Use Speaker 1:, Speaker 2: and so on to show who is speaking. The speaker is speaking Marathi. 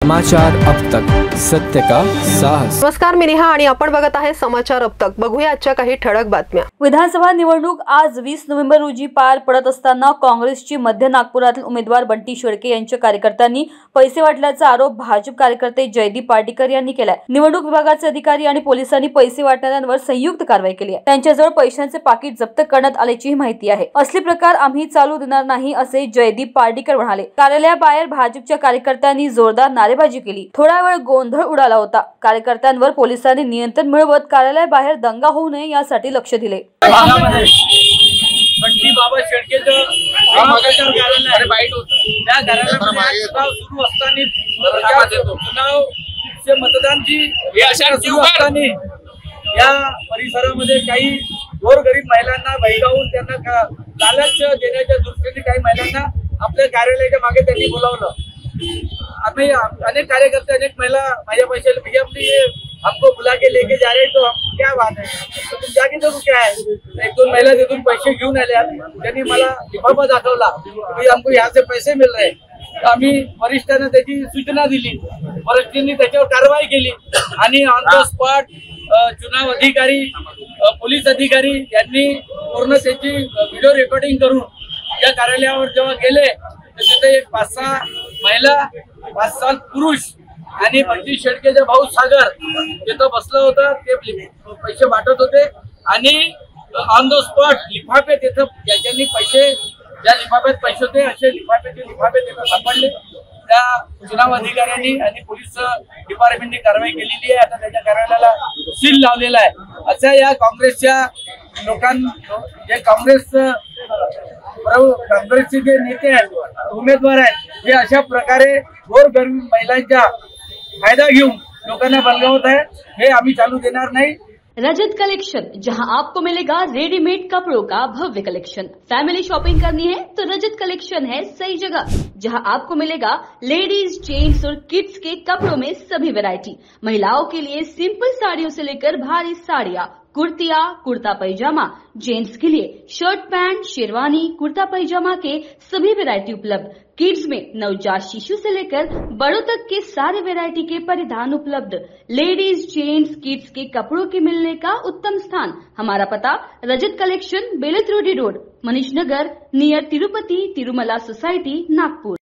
Speaker 1: समाचार अब तक, सत्य का साहस।
Speaker 2: नमस्कार, मी नेहा आणि आपण बघत आहे समाचार अब तक। बघूया आजच्या काही ठळक बातम्या।
Speaker 3: विधानसभा निवडणूक आज 20 नोव्हेंबर रोजी पार पडत असताना काँग्रेसची मध्य नागपुरातील उमेदवार बंटी शेळके यांच्या कार्यकर्त्यांनी पैसे वाटल्याचा आरोप भाजप कार्यकर्ते जयदीप पार्टीकर यांनी केलाय। निवडणूक विभागाचे अधिकारी आणि पोलिसांनी पैसे वाटणाऱ्यांवर संयुक्त कारवाई केली आहे। त्यांच्याजवळ पैशांचे पाकिट जप्त करण्यात आल्याची माहिती आहे। असली प्रकार आम्ही चालू देणार नाही असे जयदीप पार्टीकर म्हणाले। कार्यालयाबाहेर भाजपच्या कार्यकर्त्यांनी जोरदार नारेबाजी केली। थोडा वेळ गोंधळ उडाला होता। कार्यकर्त्यांवर पोलिसांनी नियंत्रण मिळवत कार्यालयाबाहेर दंगा होऊ नये यासाठी लक्ष दिले।
Speaker 4: बंटी बाबा शेळकेचं सुरू असताना मतदानची सुरू असताना या परिसरामध्ये काही गोरगरीब महिलांना भडकावून त्यांना लालच देण्याच्या दृष्टीने काही महिलांना आपल्या कार्यालयाच्या मागे त्यांनी बोलावलं। आम्ही अनेक कार्यकर्ते अनेक महिला माझ्या पैसे भैया हमको बुला के लेके जा रहे तो हम क्या बात है, तो तुम जाके देखो क्या है। एक दोन महिला तिथून पैसे घेऊन आल्या। त्यांनी मला लिफाफा दाखवला की हमको यहाँ से पैसे मिल रहे। आम्ही वरिष्ठांना त्याची सूचना दिली। वरिष्ठांनी त्याच्यावर कारवाई केली आणि ऑन द स्पॉट चुनाव अधिकारी पोलीस अधिकारी यांनी पूर्ण त्याची व्हिडिओ रेकॉर्डिंग करून या कार्यालयावर जेव्हा गेले तर तिथे एक 5-6 महिला 5-7 पुरुष आणि बंटी शेळकेचा भाऊ सागर तिथं बसला होता। ते पैसे वाटत होते आणि ऑन द स्पॉट लिफाफे तिथं ज्यांनी पैसे ज्या लिफाफ्यात पैसे होते असे लिफाफे तिथं सापडले। त्या चुनाव अधिकाऱ्यांनी आणि पोलीस डिपार्टमेंटने कारवाई केलेली आहे। आता त्याच्या कार्यालयाला सील लावलेला आहे। अशा या काँग्रेसच्या जे काँग्रेसचे जे नेते आहेत उमेदवार आहेत हे अशा प्रकारे गोरगरीब महिलांचा फायदा घेऊन लोकांना बलगावत आहे। हे आम्ही चालू देणार नाही।
Speaker 3: रजत कलेक्शन, जहां आपको मिलेगा रेडीमेड कपड़ों का भव्य कलेक्शन। फैमिली शॉपिंग करनी है तो रजत कलेक्शन है सही जगह, जहां आपको मिलेगा लेडीज, जेंट्स और किड्स के कपड़ों में सभी वैरायटी। महिलाओं के लिए सिंपल साड़ियों से लेकर भारी साड़ियां, कुर्तिया, कुर्ता पैजामा, जेंट्स के लिए शर्ट पैंट, शेरवानी, कुर्ता पैजामा के सभी वैरायटी उपलब्ध। किड्स में नवजात शिशु से लेकर बड़ों तक के सारे वैरायटी के परिधान उपलब्ध। लेडीज, जेंट्स, किड्स के कपड़ों के मिलने का उत्तम स्थान। हमारा पता रजत collection, बेलत रोडी road, Manish Nagar, near Tirupati Tirumala society, Nagpur.